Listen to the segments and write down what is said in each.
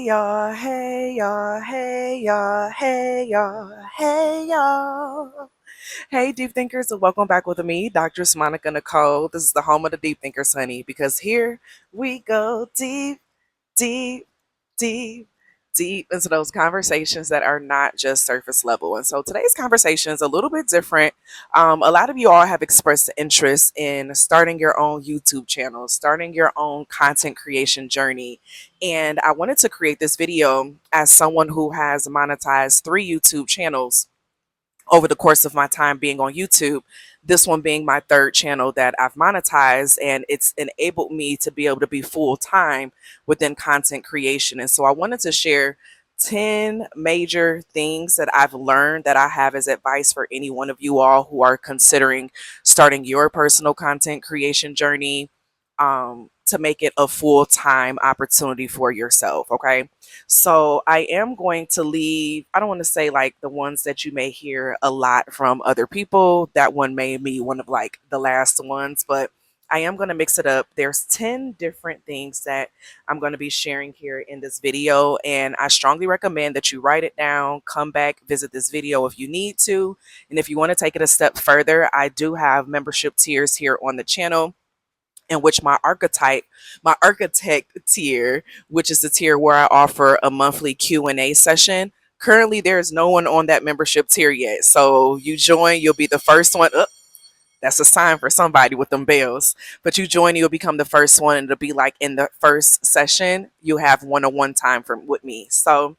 Hey y'all, hey y'all, hey y'all, hey y'all, hey y'all. Hey deep thinkers, and welcome back with me, Dr. Monica Nicole. This is the home of the deep thinkers, honey, because here we go deep, deep, deep, deep into those conversations that are not just surface level. And so today's conversation is a little bit different. A lot of you all have expressed interest in starting your own YouTube channel, starting your own content creation journey. And I wanted to create this video as someone who has monetized 3 YouTube channels over the course of my time being on YouTube, this one being my third channel that I've monetized, and it's enabled me to be able to be full time within content creation. And so I wanted to share 10 major things that I've learned that I have as advice for any one of you all who are considering starting your personal content creation journey, to make it a full time opportunity for yourself. Okay. So I am going to leave, I don't want to say like the ones that you may hear a lot from other people. That one may be one of like the last ones, but I am going to mix it up. There's 10 different things that I'm going to be sharing here in this video. And I strongly recommend that you write it down, come back, visit this video if you need to. And if you want to take it a step further, I do have membership tiers here on the channel, in which my architect tier, which is the tier where I offer a monthly Q&A session. Currently, there is no one on that membership tier yet. So you join, you'll be the first one. That's a sign for somebody with them bells. But you join, you'll become the first one, and it'll be like in the first session, you have one-on-one time with me. So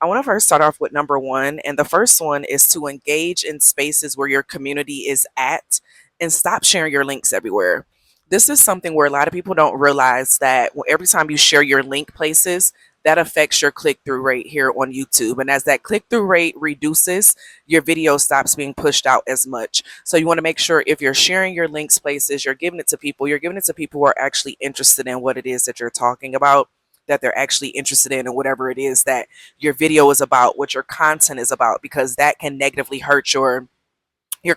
I want to first start off with number one. And the first one is to engage in spaces where your community is at and stop sharing your links everywhere. This is something where a lot of people don't realize that every time you share your link places, that affects your click through rate here on YouTube. And as that click through rate reduces, your video stops being pushed out as much. So you want to make sure if you're sharing your links places, you're giving it to people, who are actually interested in what it is that you're talking about, that they're actually interested in, and whatever it is that your video is about, what your content is about, because that can negatively hurt your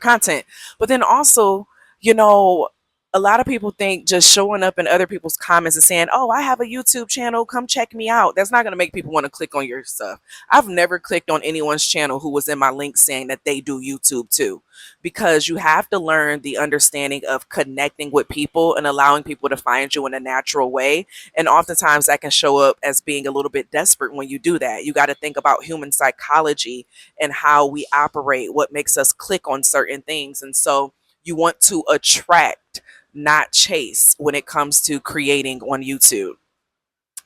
content. But then also, you know, a lot of people think just showing up in other people's comments and saying, "Oh, I have a YouTube channel, come check me out." That's not going to make people want to click on your stuff. I've never clicked on anyone's channel who was in my link saying that they do YouTube too, because you have to learn the understanding of connecting with people and allowing people to find you in a natural way. And oftentimes that can show up as being a little bit desperate when you do that. You got to think about human psychology and how we operate, what makes us click on certain things. And so you want to attract, not chase, when it comes to creating on YouTube.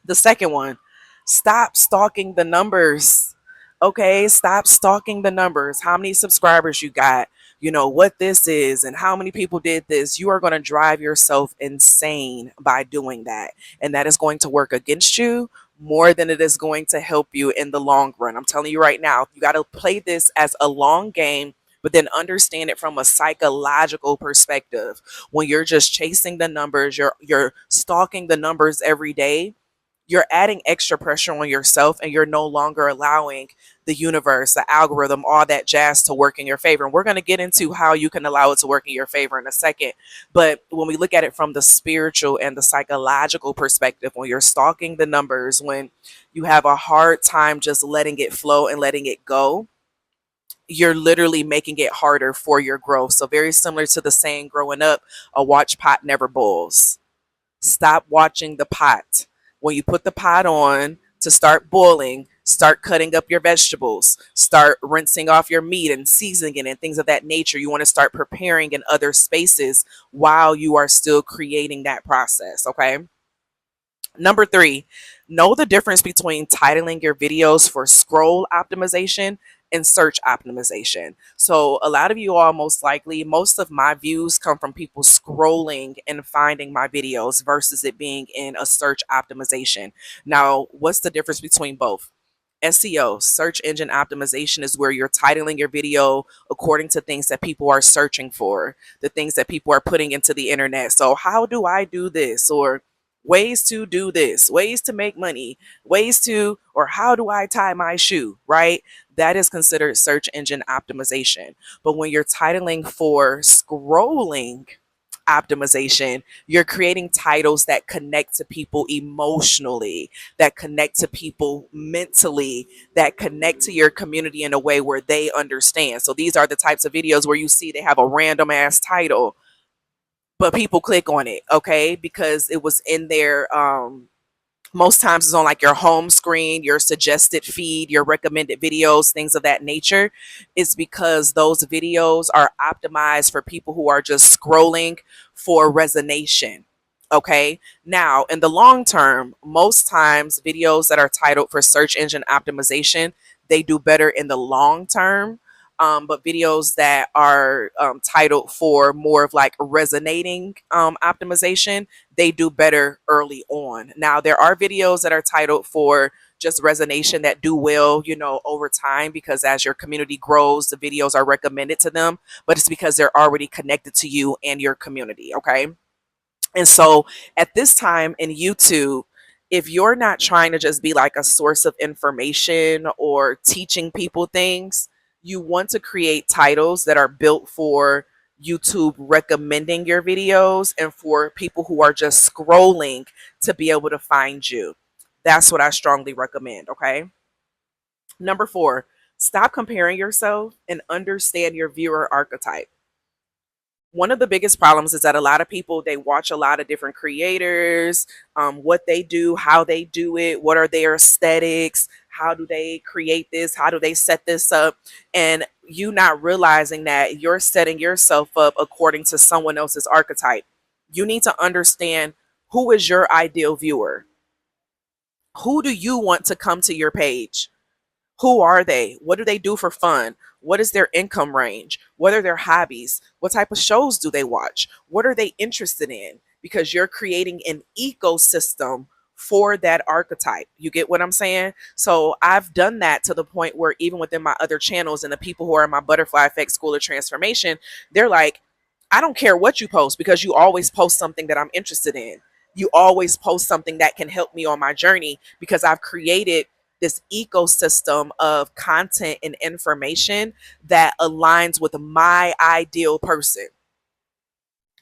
The second one, stop stalking the numbers. Okay, stop stalking the numbers. How many subscribers you got, what this is, and how many people did this. You are going to drive yourself insane by doing that. And that is going to work against you more than it is going to help you in the long run. I'm telling you right now, you got to play this as a long game, but then understand it from a psychological perspective. When you're just chasing the numbers, you're stalking the numbers every day, you're adding extra pressure on yourself, and you're no longer allowing the universe, the algorithm, all that jazz to work in your favor. And we're going to get into how you can allow it to work in your favor in a second. But when we look at it from the spiritual and the psychological perspective, when you're stalking the numbers, when you have a hard time just letting it flow and letting it go, you're literally making it harder for your growth. So very similar to the saying growing up, a watch pot never boils. Stop watching the pot. When you put the pot on to start boiling, start cutting up your vegetables, start rinsing off your meat and seasoning it and things of that nature. You want to start preparing in other spaces while you are still creating that process. Okay. Number three, know the difference between titling your videos for scroll optimization and search optimization. So a lot of you all, most likely, most of my views come from people scrolling and finding my videos versus it being in a search optimization. Now, what's the difference between both? SEO, search engine optimization, is where you're titling your video according to things that people are searching for, the things that people are putting into the internet. So how do I do this? Or ways to do this, ways to make money, ways to, or how do I tie my shoe, right? That is considered search engine optimization. But when you're titling for scrolling, optimization. You're creating titles that connect to people emotionally, that connect to people mentally, that connect to your community in a way where they understand. So these are the types of videos where you see they have a random ass title, but people click on it, okay? Because it was in their most times it's on like your home screen, your suggested feed, your recommended videos, things of that nature, is because those videos are optimized for people who are just scrolling for resonation. Okay. Now, in the long term, most times videos that are titled for search engine optimization, they do better in the long term. But videos that are titled for more of like resonating optimization, they do better early on. Now, there are videos that are titled for just resonation that do well, over time, because as your community grows, the videos are recommended to them, but it's because they're already connected to you and your community. Okay. And so at this time in YouTube, if you're not trying to just be like a source of information or teaching people things, you want to create titles that are built for YouTube recommending your videos and for people who are just scrolling to be able to find you. That's what I strongly recommend. Okay. Number 4, stop comparing yourself and understand your viewer archetype. One of the biggest problems is that a lot of people, they watch a lot of different creators, what they do, how they do it, what are their aesthetics, how do they create this, how do they set this up, and you not realizing that you're setting yourself up according to someone else's archetype. You need to understand, who is your ideal viewer? Who do you want to come to your page? Who are they? What do they do for fun? What is their income range? What are their hobbies? What type of shows do they watch? What are they interested in? Because you're creating an ecosystem for that archetype. You get what I'm saying? So I've done that to the point where even within my other channels and the people who are in my Butterfly Effect School of Transformation, they're like, I don't care what you post because you always post something that I'm interested in. You always post something that can help me on my journey because I've created this ecosystem of content and information that aligns with my ideal person.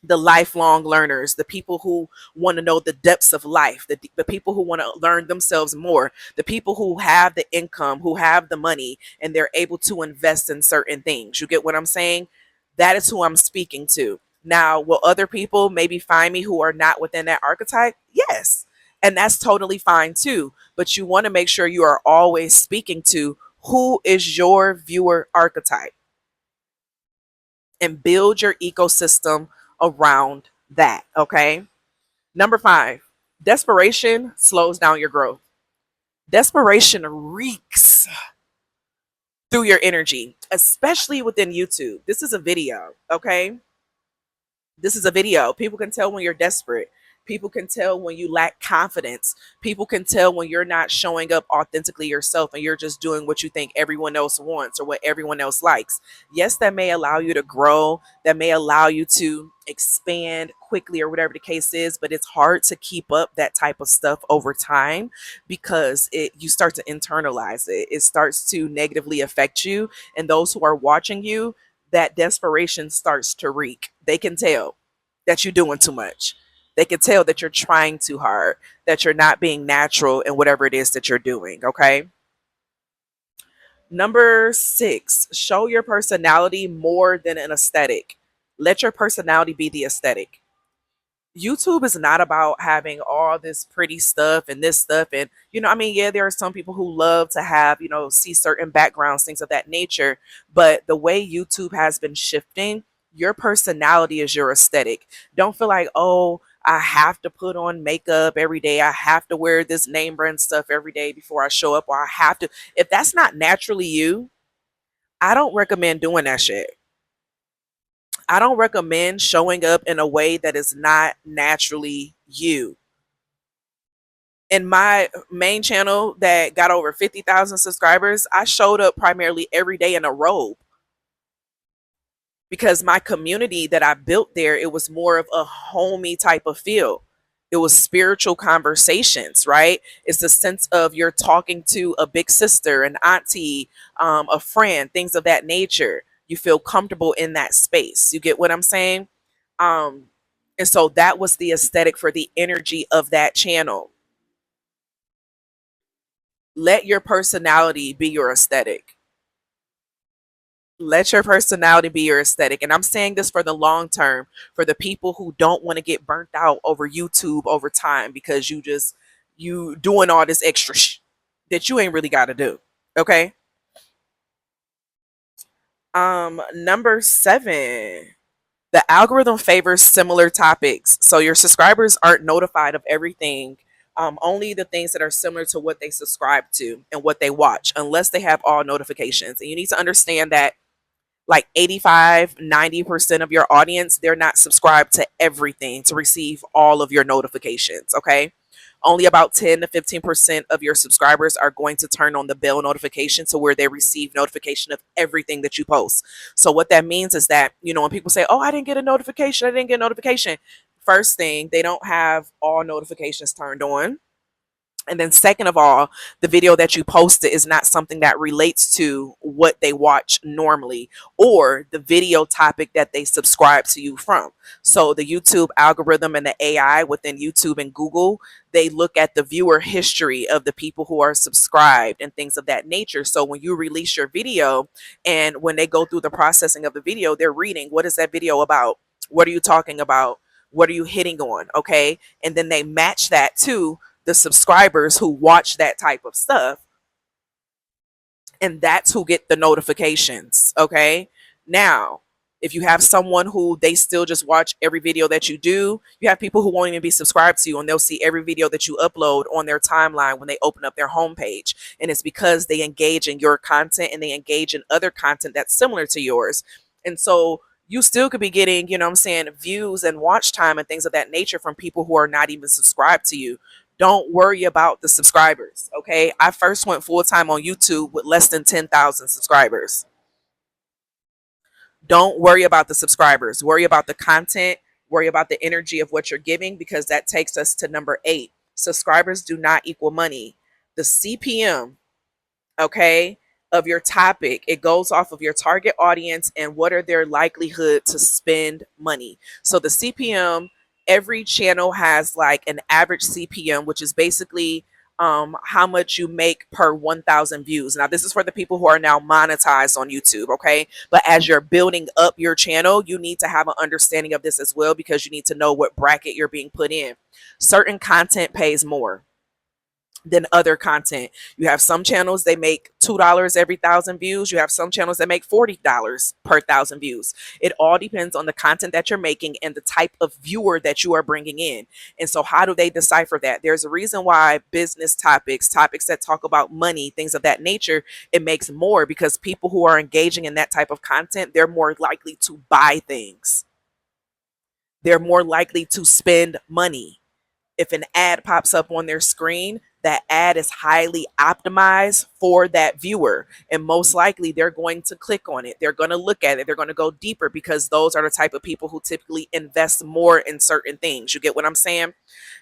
The lifelong learners, the people who want to know the depths of life, the people who want to learn themselves more, the people who have the income, who have the money, and they're able to invest in certain things. You get what I'm saying? That is who I'm speaking to. Now, will other people maybe find me who are not within that archetype? Yes. And that's totally fine too. But you want to make sure you are always speaking to, who is your viewer archetype, and build your ecosystem around that. Okay. Number 5, desperation slows down your growth. Desperation reeks through your energy, especially within YouTube. This is a video. Okay. This is a video. People can tell when you're desperate. People can tell when you lack confidence. People can tell when you're not showing up authentically yourself and you're just doing what you think everyone else wants or what everyone else likes. Yes, that may allow you to grow, that may allow you to expand quickly or whatever the case is, but it's hard to keep up that type of stuff over time because you start to internalize it. It starts to negatively affect you, and those who are watching you, that desperation starts to reek. They can tell that you're doing too much. They can tell that you're trying too hard, that you're not being natural in whatever it is that you're doing. Okay. Number 6, show your personality more than an aesthetic. Let your personality be the aesthetic. YouTube is not about having all this pretty stuff and this stuff. And, I mean, yeah, there are some people who love to have, see certain backgrounds, things of that nature. But the way YouTube has been shifting, your personality is your aesthetic. Don't feel like, oh, I have to put on makeup every day. I have to wear this name brand stuff every day before I show up, or I have to. If that's not naturally you, I don't recommend doing that shit. I don't recommend showing up in a way that is not naturally you. In my main channel that got over 50,000 subscribers, I showed up primarily every day in a robe because my community that I built there, it was more of a homey type of feel. It was spiritual conversations, right? It's the sense of you're talking to a big sister, an auntie, a friend, things of that nature. You feel comfortable in that space. You get what I'm saying? Um, And so that was the aesthetic for the energy of that channel. Let your personality be your aesthetic. Let your personality be your aesthetic. And I'm saying this for the long term, for the people who don't want to get burnt out over YouTube over time because you doing all this extra that you ain't really got to do. Okay? Number 7. The algorithm favors similar topics. So your subscribers aren't notified of everything. Only the things that are similar to what they subscribe to and what they watch, unless they have all notifications. And you need to understand that like 85-90% of your audience, they're not subscribed to everything to receive all of your notifications. Okay. Only about 10 to 15% of your subscribers are going to turn on the bell notification to where they receive notification of everything that you post. So what that means is that, when people say, "Oh, I didn't get a notification, I didn't get a notification." First thing, they don't have all notifications turned on. And then, second of all, the video that you posted is not something that relates to what they watch normally or the video topic that they subscribe to you from. So, the YouTube algorithm and the AI within YouTube and Google, they look at the viewer history of the people who are subscribed and things of that nature. So, when you release your video and when they go through the processing of the video, they're reading, what is that video about? What are you talking about? What are you hitting on? Okay. And then they match that to the subscribers who watch that type of stuff, and that's who get the notifications. Okay. Now, if you have someone who they still just watch every video that you do, you have people who won't even be subscribed to you and they'll see every video that you upload on their timeline when they open up their homepage. And it's because they engage in your content and they engage in other content that's similar to yours. And so you still could be getting, I'm saying, views and watch time and things of that nature from people who are not even subscribed to you. Don't worry about the subscribers. Okay. I first went full time on YouTube with less than 10,000 subscribers. Don't worry about the subscribers. Worry about the content. Worry about the energy of what you're giving, because that takes us to number 8. Subscribers do not equal money. The CPM, okay, of your topic, it goes off of your target audience and what are their likelihood to spend money. So the CPM, every channel has like an average CPM, which is basically how much you make per 1,000 views. Now, this is for the people who are now monetized on YouTube, okay? But as you're building up your channel, you need to have an understanding of this as well, because you need to know what bracket you're being put in. Certain content pays more than other content. You have some channels they make $2 every 1,000 views. You have some channels that make $40 per 1,000 views. It all depends on the content that you're making and the type of viewer that you are bringing in. And so how do they decipher that? There's a reason why business topics that talk about money, things of that nature, it makes more, because people who are engaging in that type of content, they're more likely to buy things. They're more likely to spend money. If an ad pops up on their screen, that ad is highly optimized for that viewer. And most likely they're going to click on it. They're going to look at it. They're going to go deeper, because those are the type of people who typically invest more in certain things. You get what I'm saying?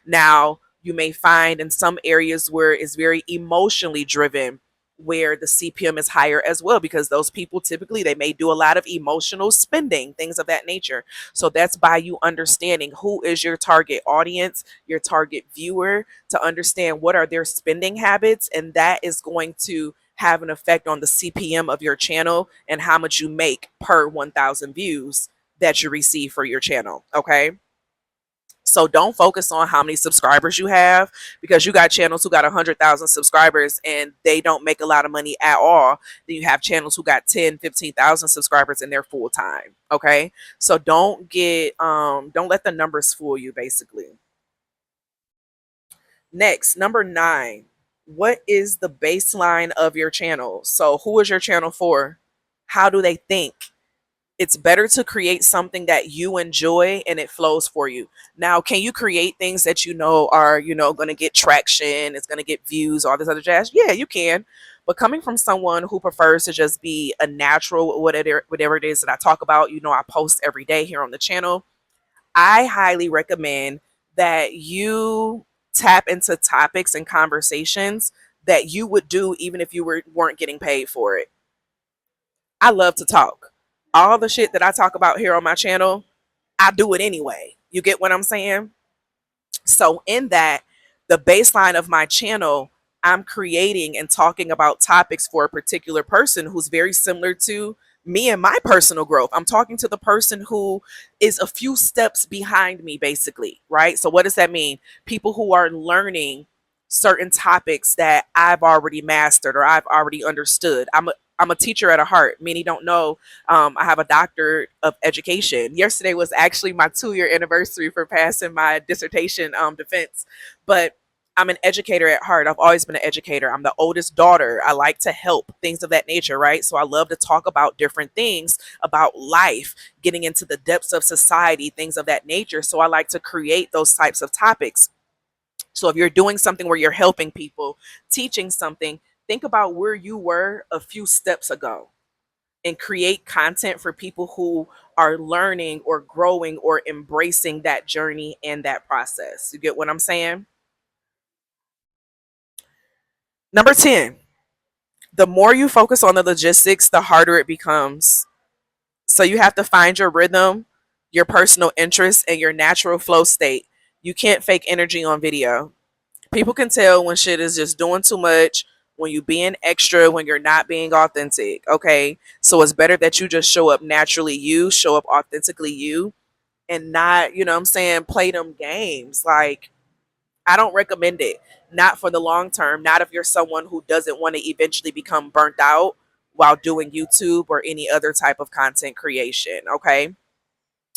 Now, you may find in some areas where it's very emotionally driven, where the CPM is higher as well, because those people typically, they may do a lot of emotional spending, things of that nature. So that's by you understanding who is your target audience, your target viewer, to understand what are their spending habits, and that is going to have an effect on the CPM of your channel and how much you make per 1,000 views that you receive for your channel. Okay. So don't focus on how many subscribers you have, because you got channels who got 100,000 subscribers and they don't make a lot of money at all. Then you have channels who got 10, 15,000 subscribers and they're full time. Okay. So don't let the numbers fool you, basically. Next, number 9. What is the baseline of your channel? So who is your channel for? How do they think? It's better to create something that you enjoy and it flows for you. Now, can you create things that are, going to get traction, it's going to get views, all this other jazz? Yeah, you can. But coming from someone who prefers to just be a natural, whatever it is that I talk about, I post every day here on the channel. I highly recommend that you tap into topics and conversations that you would do even if you weren't getting paid for it. I love to talk. All the shit that I talk about here on my channel, I do it anyway. You get what I'm saying? So, in that, the baseline of my channel, I'm creating and talking about topics for a particular person who's very similar to me and my personal growth. I'm talking to the person who is a few steps behind me, basically, right? So, what does that mean? People who are learning certain topics that I've already mastered or I've already understood. I'm a teacher at a heart. Many don't know I have a doctorate of education. Yesterday was actually my 2 year anniversary for passing my dissertation defense. But I'm an educator at heart. I've always been an educator. I'm the oldest daughter. I like to help, things of that nature, right? So I love to talk about different things about life, getting into the depths of society, things of that nature. So I like to create those types of topics. So if you're doing something where you're helping people, teaching something, think about where you were a few steps ago and create content for people who are learning or growing or embracing that journey and that process. You get what I'm saying? Number 10, the more you focus on the logistics, the harder it becomes. So you have to find your rhythm, your personal interests, and your natural flow state. You can't fake energy on video. People can tell when shit is just doing too much, when you being extra, when you're not being authentic. Okay. So it's better that you just show up naturally you, show up authentically you, and not, you know what I'm saying, play them games. Like, I don't recommend it. Not for the long term. Not if you're someone who doesn't want to eventually become burnt out while doing YouTube or any other type of content creation. Okay.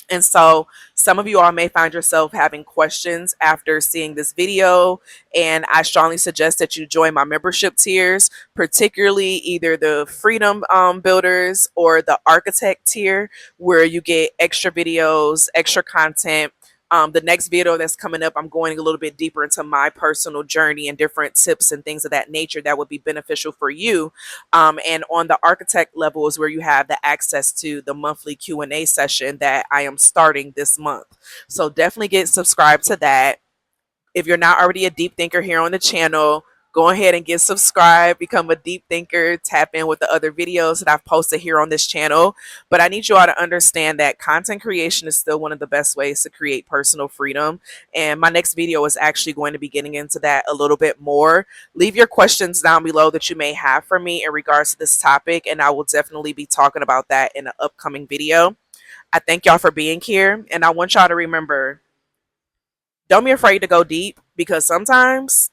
And so some of you all may find yourself having questions after seeing this video. And I strongly suggest that you join my membership tiers, particularly either the Freedom Builders or the Architect tier, where you get extra videos, extra content. The next video that's coming up, I'm going a little bit deeper into my personal journey and different tips and things of that nature that would be beneficial for you. And on the architect level is where you have the access to the monthly Q&A session that I am starting this month. So definitely get subscribed to that. If you're not already a deep thinker here on the channel, go ahead and get subscribed, become a deep thinker, tap in with the other videos that I've posted here on this channel. But I need you all to understand that content creation is still one of the best ways to create personal freedom. And my next video is actually going to be getting into that a little bit more. Leave your questions down below that you may have for me in regards to this topic, and I will definitely be talking about that in an upcoming video. I thank y'all for being here, and I want y'all to remember, don't be afraid to go deep, because sometimes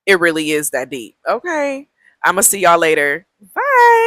it really is that deep. Okay. I'm going to see y'all later. Bye.